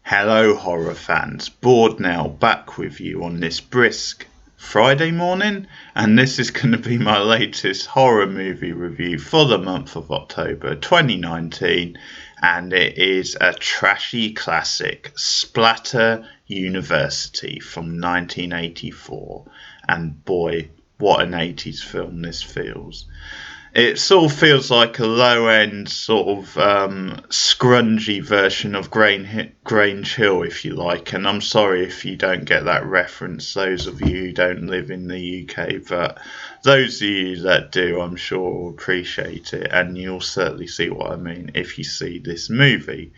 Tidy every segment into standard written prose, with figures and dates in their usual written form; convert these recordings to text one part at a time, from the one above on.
Hello horror fans, Bored now, back with you on this brisk Friday morning, and this is going to be my latest horror movie review for the month of October 2019, and it is a trashy classic, Splatter University from 1984, and boy, what an 80s film this feels. It sort of feels like a low end, sort of scrungy version of Grange Hill, if you like. And I'm sorry if you don't get that reference, those of you who don't live in the UK. But those of you that do, I'm sure will appreciate it. And you'll certainly see what I mean if you see this movie.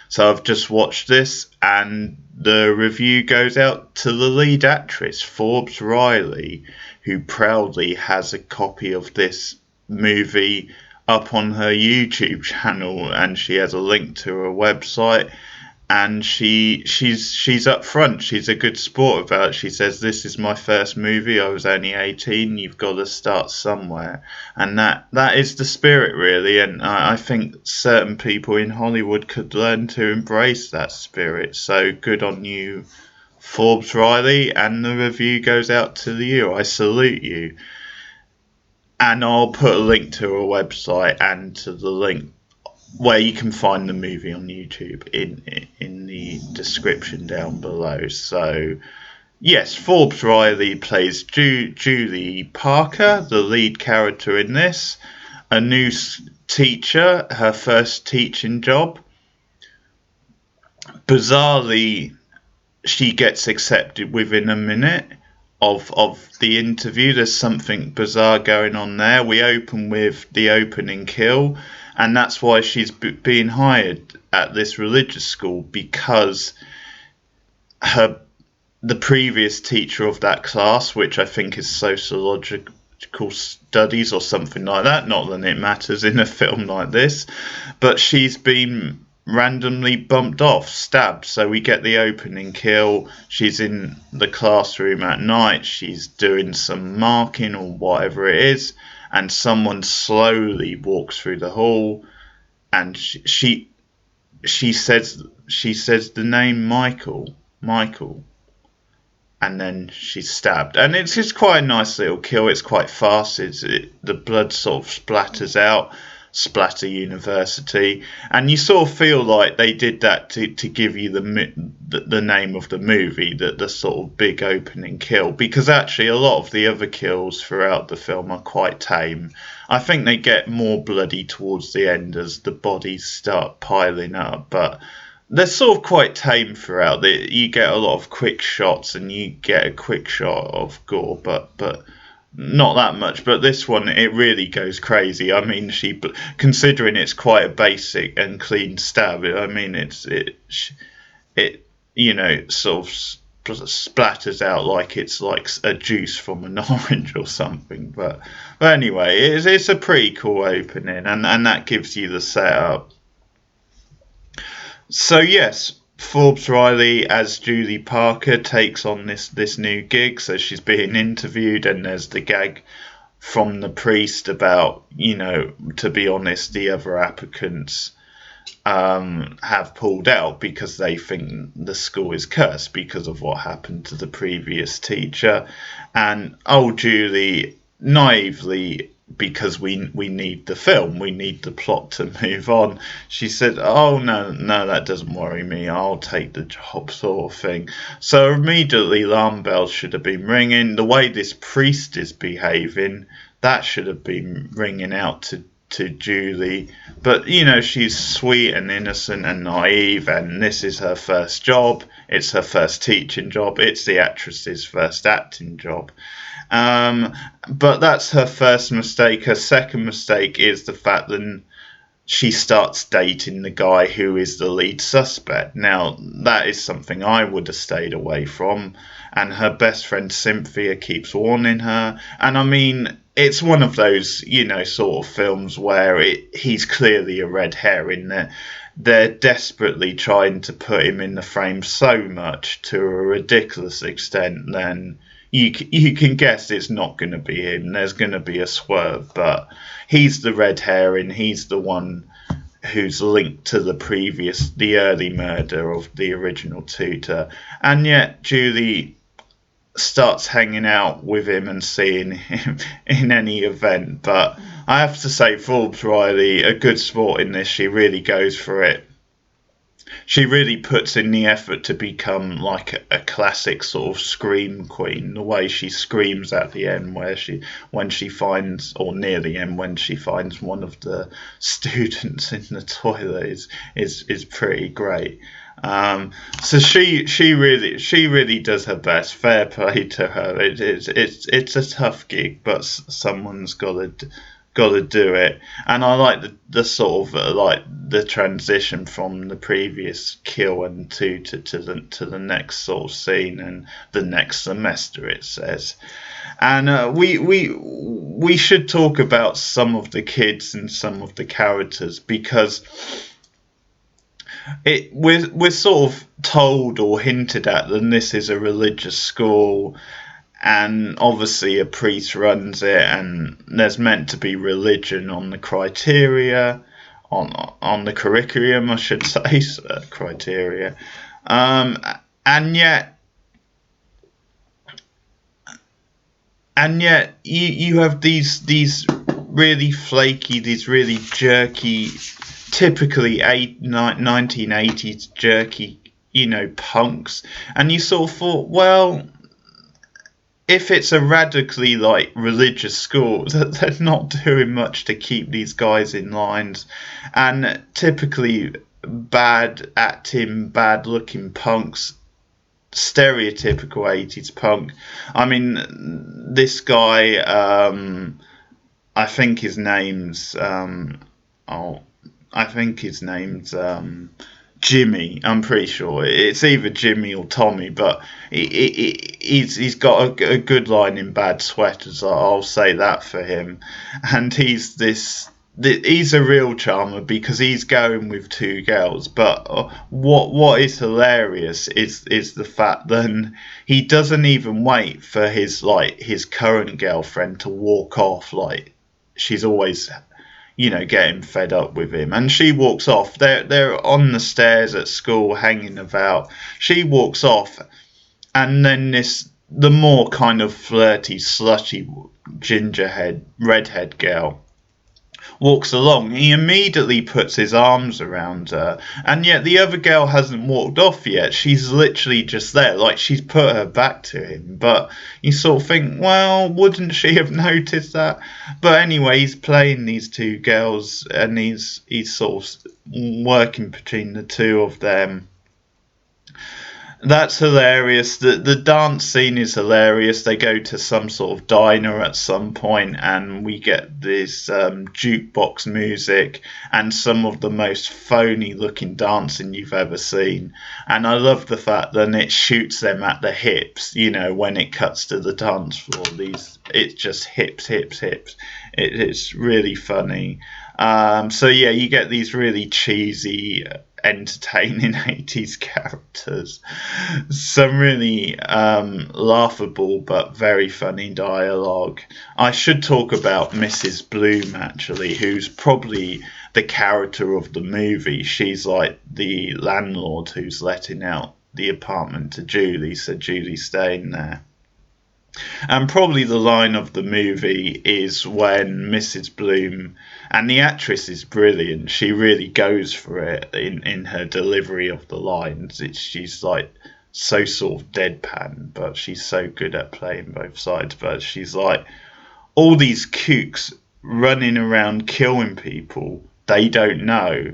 So I've just watched this, and the review goes out to the lead actress, Forbes Riley, who proudly has a copy of this movie up on her YouTube channel, and she has a link to her website, and she's up front. She's a good sport about it. She says, "This is my first movie. I was only 18. You've got to start somewhere," and that is the spirit, really. And I think certain people in Hollywood could learn to embrace that spirit. So good on you, Forbes Riley, and the review goes out to you. I salute you. And I'll put a link to her website and to the link where you can find the movie on YouTube in the description down below. So, yes, Forbes Riley plays Julie Parker, the lead character in this, a new teacher, her first teaching job. Bizarrely, she gets accepted within a minute of the interview. There's something bizarre going on there. We open with the opening kill, and that's why she's being hired at this religious school, because the previous teacher of that class, which I think is sociological studies or something like that, not that it matters in a film like this, but she's been randomly bumped off, stabbed. So we get the opening kill. She's in the classroom at night. She's doing some marking or whatever it is, and someone slowly walks through the hall, and she says the name Michael, and then she's stabbed. And it's just quite a nice little kill. It's quite fast. The blood sort of splatters out. Splatter University, and you sort of feel like they did that to give you the name of the movie, the sort of big opening kill, because actually a lot of the other kills throughout the film are quite tame. I think they get more bloody towards the end as the bodies start piling up, but they're sort of quite tame throughout. You get a lot of quick shots, and you get a quick shot of gore, but not that much. But this one, it really goes crazy. I mean, considering it's quite a basic and clean stab, I mean, it sort of splatters out like it's like a juice from an orange or something. But anyway, it's a pretty cool opening, and that gives you the setup. So yes, Forbes Riley as Julie Parker takes on this new gig. So she's being interviewed, and there's the gag from the priest about, to be honest, the other applicants have pulled out because they think the school is cursed because of what happened to the previous teacher. And old Julie naively, because we need the film, we need the plot to move on, she said, "Oh no, that doesn't worry me, I'll take the job," sort of thing. So immediately alarm bells should have been ringing. The way this priest is behaving, that should have been ringing out to Julie. But she's sweet and innocent and naive, and this is her first job. It's her first teaching job. It's the actress's first acting job. But that's her first mistake. Her second mistake is the fact that she starts dating the guy who is the lead suspect. Now, that is something I would have stayed away from. And her best friend Cynthia keeps warning her. And I mean, it's one of those, sort of films where he's clearly a red herring. They're desperately trying to put him in the frame so much to a ridiculous extent, then you can guess it's not going to be him. There's going to be a swerve, but he's the red herring. He's the one who's linked to the early murder of the original tutor, and yet Julie starts hanging out with him and seeing him in any event. But I have to say, Forbes Riley, a good sport in this. She really goes for it. She really puts in the effort to become like a classic sort of scream queen. The way she screams at the end, when she finds, or near the end, when she finds one of the students in the toilet is pretty great. So she really does her best. Fair play to her. It's a tough gig, but someone's got to do it. And I like the sort of like the transition from the previous kill and to the next sort of scene and the next semester, it says. And we should talk about some of the kids and some of the characters, because we're sort of told or hinted at that this is a religious school, and obviously a priest runs it, and there's meant to be religion on the criteria, on the curriculum, I should say, criteria, and yet you have these really flaky, these really jerky, typically 1980s jerky, punks, and you sort of thought, well, if it's a radically like religious school, they're not doing much to keep these guys in lines, and typically bad acting, bad looking punks, stereotypical 80s punk. I mean, this guy, I think his name's Jimmy. I'm pretty sure it's either Jimmy or Tommy, but he's got a good line in Bad Sweaters. I'll say that for him. And he's a real charmer, because he's going with two girls. But what is hilarious is the fact that he doesn't even wait for his current girlfriend to walk off. Like, she's always getting fed up with him, and she walks off. They're on the stairs at school hanging about. She walks off, and then the more kind of flirty, slushy, redhead girl walks along. He immediately puts his arms around her, and yet the other girl hasn't walked off yet. She's literally just there, like she's put her back to him. But you sort of think, well, wouldn't she have noticed that? But anyway, he's playing these two girls, and he's sort of working between the two of them. That's hilarious. The dance scene is hilarious. They go to some sort of diner at some point, and we get this jukebox music and some of the most phony looking dancing you've ever seen. And I love the fact that it shoots them at the hips, when it cuts to the dance floor. It's just hips. It's really funny. So yeah, you get these really cheesy, entertaining 80s characters, some really laughable but very funny dialogue. I should talk about Mrs. Bloom, actually, who's probably the character of the movie. She's like the landlord who's letting out the apartment to Julie, so Julie's staying there. And probably the line of the movie is when Mrs. Bloom, and the actress is brilliant, she really goes for it in her delivery of the lines. She's like so sort of deadpan, but she's so good at playing both sides. But she's like, all these kooks running around killing people they don't know.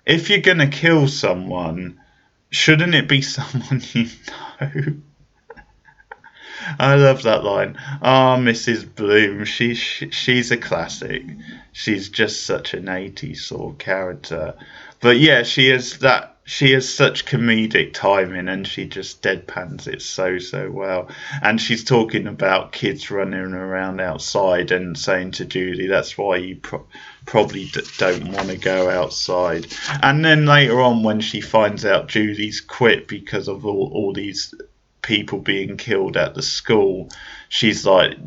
If you're going to kill someone, shouldn't it be someone you know? I love that line. Oh, Mrs. Bloom, she's a classic. She's just such an 80s sort of character. But yeah, she has such comedic timing, and she just deadpans it so well. And she's talking about kids running around outside and saying to Julie, that's why you probably don't want to go outside. And then later on, when she finds out Julie's quit because of all these people being killed at the school, she's like,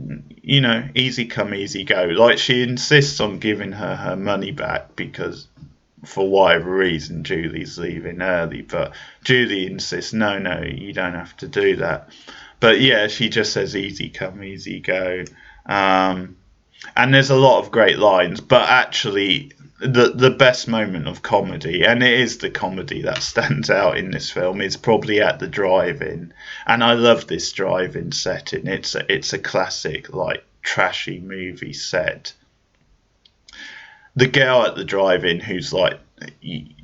easy come, easy go. Like, she insists on giving her money back because for whatever reason, Julie's leaving early, but Julie insists, no, you don't have to do that. But yeah, she just says, easy come, easy go. And there's a lot of great lines, but actually, the best moment of comedy, and it is the comedy that stands out in this film, is probably at the drive-in. And I love this drive-in setting. It's a classic, like, trashy movie set. The girl at the drive-in, who's like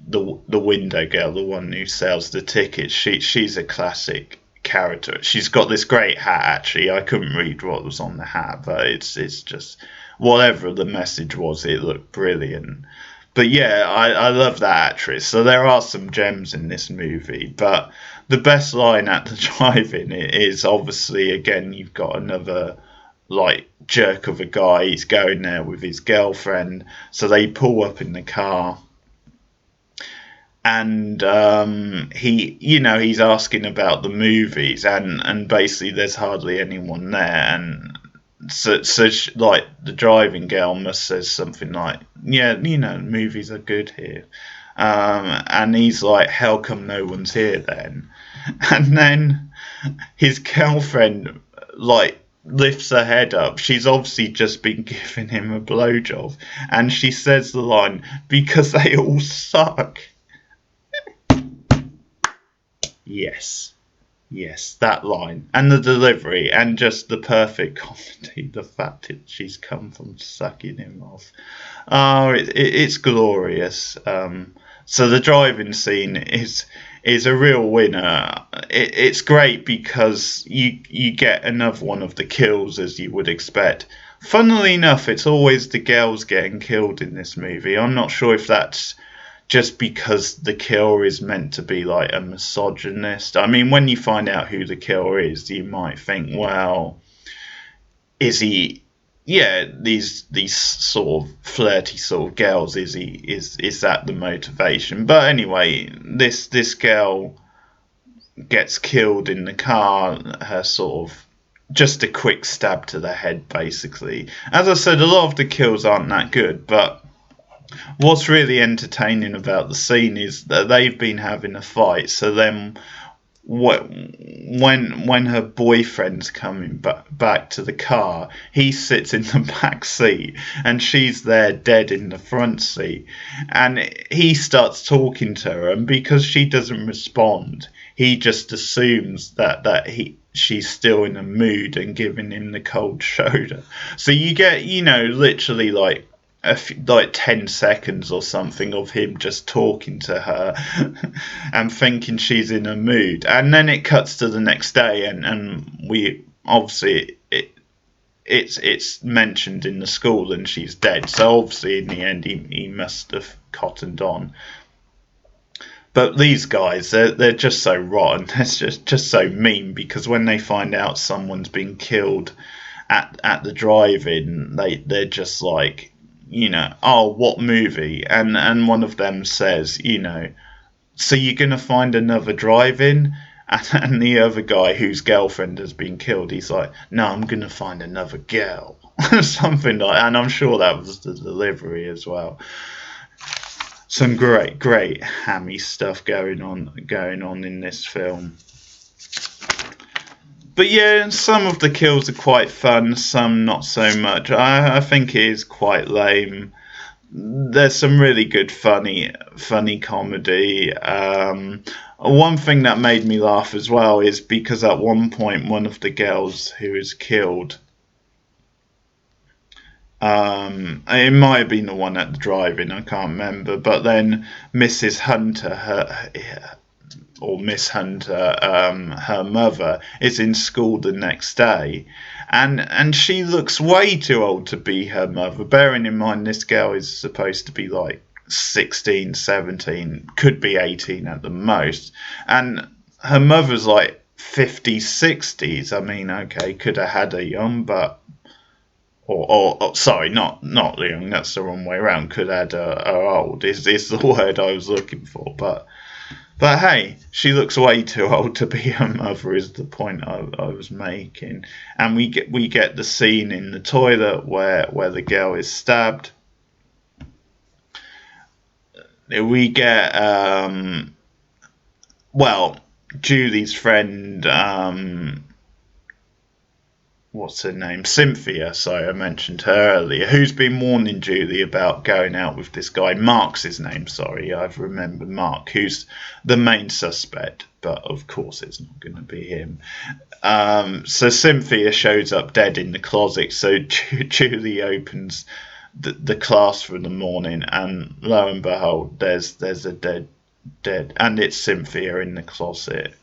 the window girl, the one who sells the tickets, she's a classic character. She's got this great hat. Actually, I couldn't read what was on the hat, but it's just whatever the message was, it looked brilliant. But yeah, I love that actress. So there are some gems in this movie, but the best line at the drive-in is obviously, again, you've got another like jerk of a guy. He's going there with his girlfriend, so they pull up in the car, and he's asking about the movies, and basically there's hardly anyone there, and so like the driving girl must says something like, yeah, movies are good here, and he's like, how come no one's here then? And then his girlfriend like lifts her head up. She's obviously just been giving him a blowjob, and she says the line, because they all suck. Yes, that line and the delivery and just the perfect comedy. The fact that she's come from sucking him off. Oh, it's glorious. So the driving scene is a real winner. It's great because you get another one of the kills, as you would expect. Funnily enough, it's always the girls getting killed in this movie. I'm not sure if that's just because the killer is meant to be like a misogynist. I mean, when you find out who the killer is, you might think, well, is he? Yeah, these sort of flirty sort of girls. Is that the motivation? But anyway, this girl gets killed in the car. Her sort of just a quick stab to the head, basically. As I said, a lot of the kills aren't that good, but what's really entertaining about the scene is that they've been having a fight. So then, when her boyfriend's coming back to the car, he sits in the back seat and she's there dead in the front seat, and he starts talking to her, and because she doesn't respond, he just assumes that she's still in a mood and giving him the cold shoulder. So you get, literally like 10 seconds or something of him just talking to her and thinking she's in a mood, and then it cuts to the next day, and we obviously it's mentioned in the school and she's dead, so obviously in the end he must have cottoned on. But these guys, they're just so rotten. They're just so mean, because when they find out someone's been killed at the drive-in, they're just like, oh, what movie? And one of them says, so you're going to find another drive-in? And the other guy, whose girlfriend has been killed, he's like, no, I'm going to find another girl. Something like that. And I'm sure that was the delivery as well. Some great hammy stuff going on in this film. But yeah, some of the kills are quite fun, some not so much. I think it is quite lame. There's some really good funny comedy. One thing that made me laugh as well is because at one point one of the girls who is killed, it might have been the one at the drive-in, I can't remember, but then Mrs. Hunter, or Miss Hunter, her mother, is in school the next day, and she looks way too old to be her mother, bearing in mind this girl is supposed to be like 16, 17, could be 18 at the most, and her mother's like 50s, 60s. I mean, okay, could have had her young, but or sorry, not young, that's the wrong way around, could have had her old is the word I was looking for, but hey, she looks way too old to be her mother, is the point I was making. And we get the scene in the toilet where the girl is stabbed. we get well, Julie's friend, what's her name? Cynthia, sorry, I mentioned her earlier, who's been warning Julie about going out with this guy. Mark's his name, sorry, I've remembered Mark, who's the main suspect, but of course it's not going to be him. So Cynthia shows up dead in the closet, so Julie opens the class for the morning, and lo and behold, there's a dead, and it's Cynthia in the closet.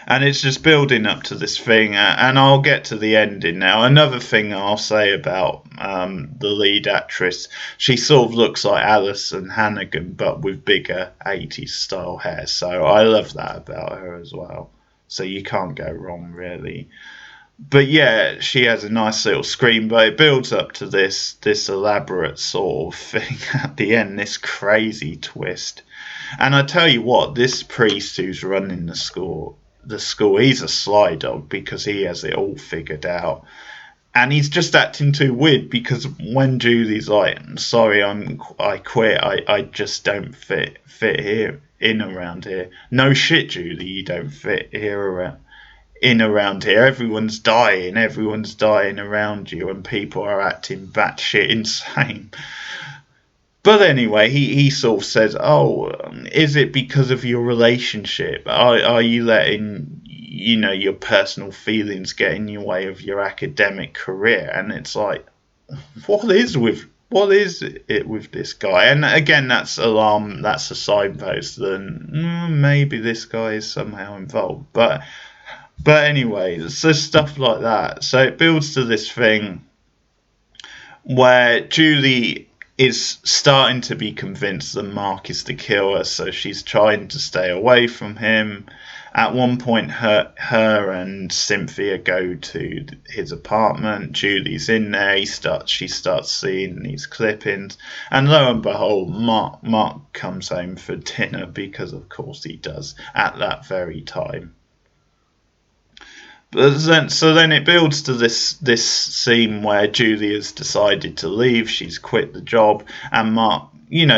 And it's just building up to this thing, and I'll get to the ending now. Another thing I'll say about the lead actress, she sort of looks like Alison Hannigan, but with bigger 80s style hair, so I love that about her as well. So you can't go wrong, really. But yeah, she has a nice little scream, but it builds up to this elaborate sort of thing at the end, this crazy twist. And I tell you what, this priest who's running the school, he's a sly dog because he has it all figured out. And he's just acting too weird because when Julie's like, "Sorry, I quit. I just don't fit here in around here." No shit, Julie, you don't fit around here. Everyone's dying around you, and people are acting batshit insane. But anyway, he sort of says, "Oh, is it because of your relationship? Are you letting your personal feelings get in your way of your academic career?" And it's like, what is it with this guy? And again, that's alarm. That's a signpost. Then maybe this guy is somehow involved. But anyway, so stuff like that. So it builds to this thing where Julie is starting to be convinced that Mark is the killer, so she's trying to stay away from him. At one point, her and Cynthia go to his apartment. Julie's in there. She starts seeing these clippings, and lo and behold, Mark comes home for dinner because, of course, he does at that very time. So then it builds to this scene where Julie has decided to leave. She's quit the job, and Mark,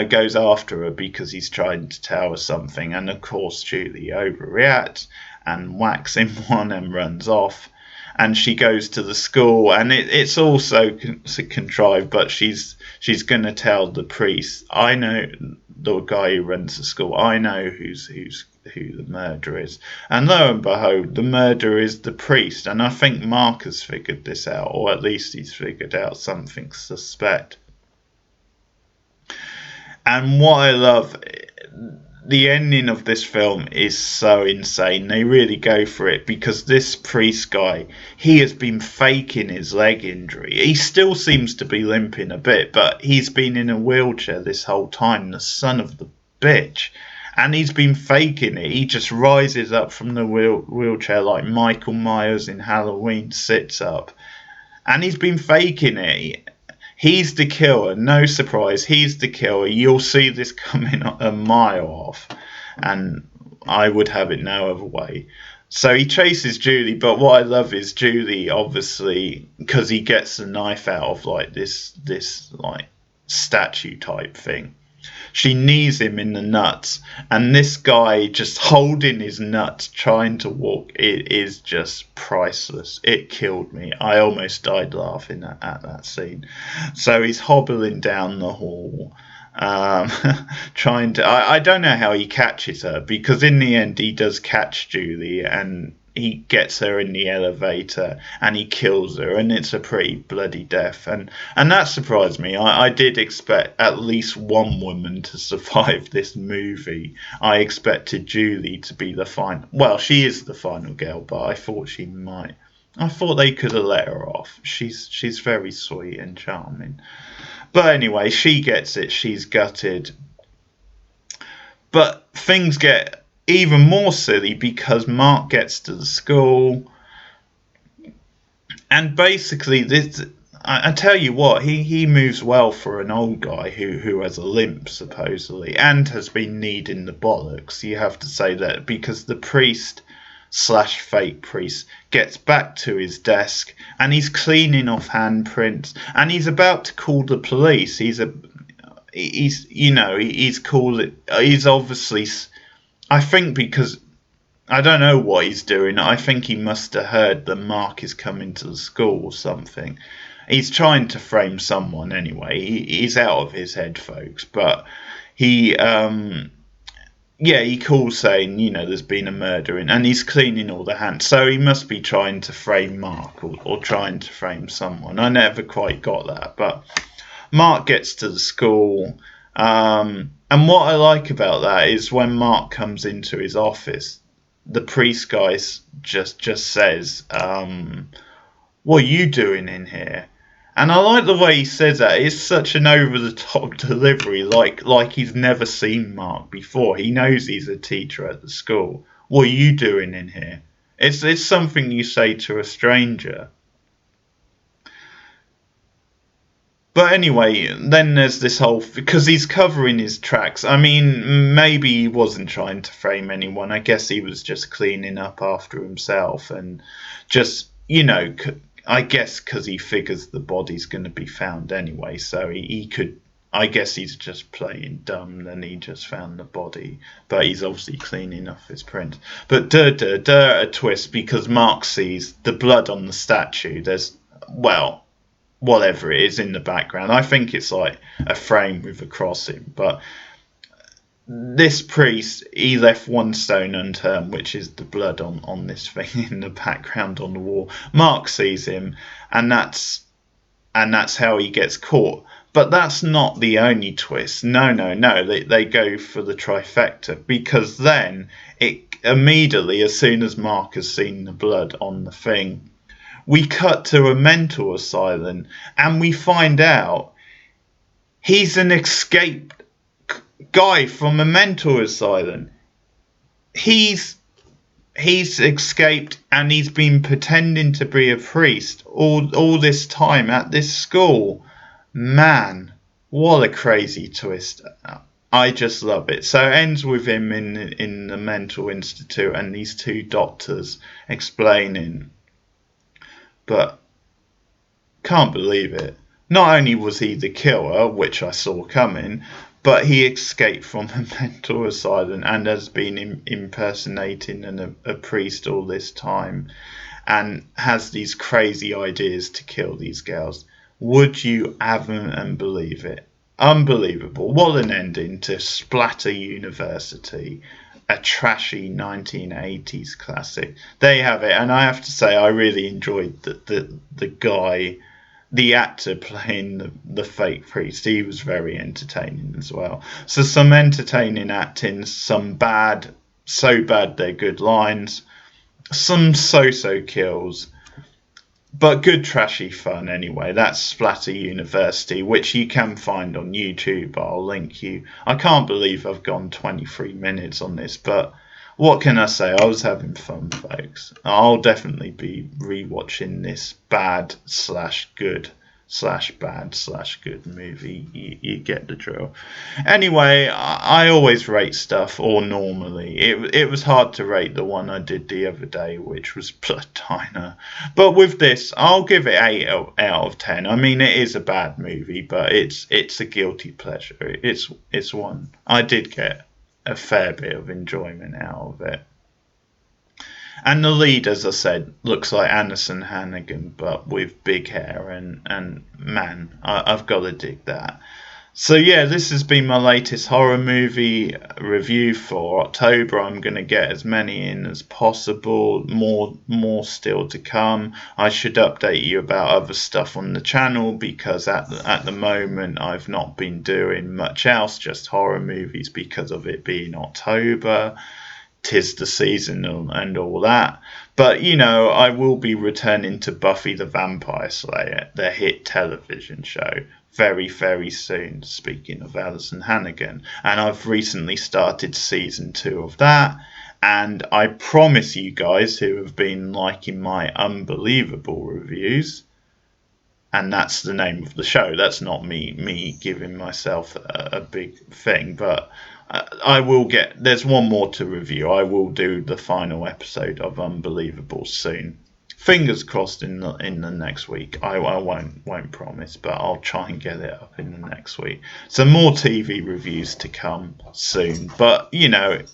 goes after her because he's trying to tell her something. And of course, Julie overreacts and whacks him one and runs off. And she goes to the school, and it's also contrived. But she's going to tell the priest, "I know the guy who runs the school. I know who the murderer is." And lo and behold, the murderer is the priest. And I think Mark has figured this out, or at least he's figured out something suspect. And what I love, the ending of this film is so insane. They really go for it because this priest guy, he has been faking his leg injury. He still seems to be limping a bit, but he's been in a wheelchair this whole time, the son of the bitch. And he's been faking it. He just rises up from the wheelchair like Michael Myers in Halloween, sits up. And he's been faking it. He's the killer. No surprise. He's the killer. You'll see this coming a mile off. And I would have it no other way. So he chases Julie, but what I love is Julie, obviously, because he gets the knife out of like this like statue type thing. She knees him in the nuts, and this guy just holding his nuts, trying to walk, it is just priceless. It killed me. I almost died laughing at that scene. So he's hobbling down the hall, um, trying to. I don't know how he catches her, because in the end he does catch Julie, and he gets her in the elevator and he kills her, and it's a pretty bloody death, and that surprised me. I did expect at least one woman to survive this movie. I expected Julie to be the final, well, she is the final girl, but I thought she might. I thought they could have let her off. She's very sweet and charming. But anyway, she gets it. She's gutted. But things get even more silly because Mark gets to the school, and basically this. I tell you what, he moves well for an old guy who has a limp supposedly and has been kneading the bollocks. You have to say that, because the priest slash fake priest gets back to his desk and he's cleaning off handprints and he's about to call the police. he's cool. He's obviously, I think, because I don't know what he's doing. I think he must have heard that Mark is coming to the school or something. He's trying to frame someone anyway. He's out of his head, folks. But he, he calls saying, there's been a murder and he's cleaning all the hands. So he must be trying to frame Mark or trying to frame someone. I never quite got that. But Mark gets to the school. And what I like about that is when Mark comes into his office, the priest guy just says, what are you doing in here? And I like the way he says that. It's such an over-the-top delivery, like he's never seen Mark before. He knows he's a teacher at the school. What are you doing in here? It's something you say to a stranger. But anyway, then there's this whole, because he's covering his tracks. I mean, maybe he wasn't trying to frame anyone. I guess he was just cleaning up after himself and just, I guess because he figures the body's going to be found anyway. So he could, I guess he's just playing dumb, then he just found the body. But he's obviously cleaning off his print. But a twist, because Mark sees the blood on the statue. There's, whatever it is in the background. I think it's like a frame with a crossing. But this priest, he left one stone unturned, which is the blood on this thing in the background on the wall. Mark sees him, and that's how he gets caught. But that's not the only twist. No. They go for the trifecta, because then it immediately, as soon as Mark has seen the blood on the thing, we cut to a mental asylum and we find out he's an escaped guy from a mental asylum. He's escaped and he's been pretending to be a priest all this time at this school. Man, what a crazy twist. I just love it. So it ends with him in the mental institute and these two doctors explaining. But can't believe it. Not only was he the killer, which I saw coming, but he escaped from a mental asylum and has been impersonating a priest all this time and has these crazy ideas to kill these girls. Would you have and believe it? Unbelievable. What an ending to Splatter University. A trashy 1980s classic. There you have it. And I have to say, I really enjoyed the guy, the actor playing the fake priest. He was very entertaining as well. So some entertaining acting, some bad, so bad they're good lines, some so-so kills, but good trashy fun anyway. That's Splatter University, which you can find on YouTube. I'll link you. I can't believe I've gone 23 minutes on this, but what can I say? I was having fun, folks. I'll definitely be rewatching this bad/good/bad/good movie. You get the drill. Anyway, I always rate stuff, or normally. It was hard to rate the one I did the other day, which was Blood Diner. But with this, I'll give it 8 out of 10. I mean, it is a bad movie, but it's a guilty pleasure. It's one I did get a fair bit of enjoyment out of it. And the lead, as I said, looks like Anderson Hannigan, but with big hair, and man, I've got to dig that. So yeah, this has been my latest horror movie review for October. I'm going to get as many in as possible, more still to come. I should update you about other stuff on the channel, because at the moment I've not been doing much else, just horror movies, because of it being October. 'Tis the season and all that. But, I will be returning to Buffy the Vampire Slayer, the hit television show, very, very soon, speaking of Alison Hannigan. And I've recently started season 2 of that. And I promise you guys who have been liking my unbelievable reviews, and that's the name of the show, that's not me giving myself a big thing, but I will there's one more to review. I will do the final episode of Unbelievable soon. Fingers crossed in the next week. I won't promise, but I'll try and get it up in the next week. So more TV reviews to come soon. But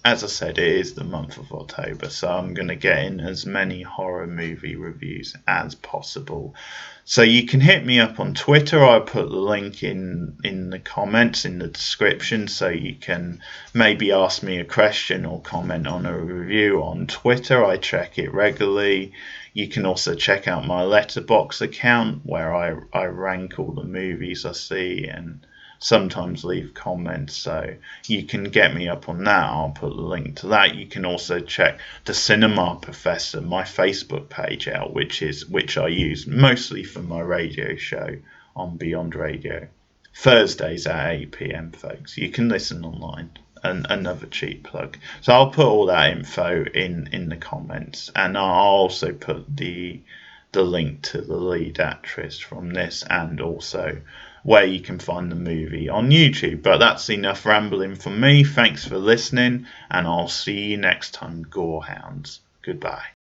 as I said, it is the month of October, so I'm going to get in as many horror movie reviews as possible. So you can hit me up on Twitter. I put the link in the comments in the description, so you can maybe ask me a question or comment on a review on Twitter. I check it regularly. You can also check out my Letterboxd account where I rank all the movies I see and sometimes leave comments. So you can get me up on that. I'll put the link to that. You can also check the Cinema Professor, my Facebook page out, which I use mostly for my radio show on Beyond Radio. Thursdays at 8 p.m, folks. You can listen online. Another cheap plug. So I'll put all that info in the comments, and I'll also put the link to the lead actress from this, and also where you can find the movie on YouTube. But that's enough rambling from me. Thanks for listening, and I'll see you next time, Gorehounds. Goodbye.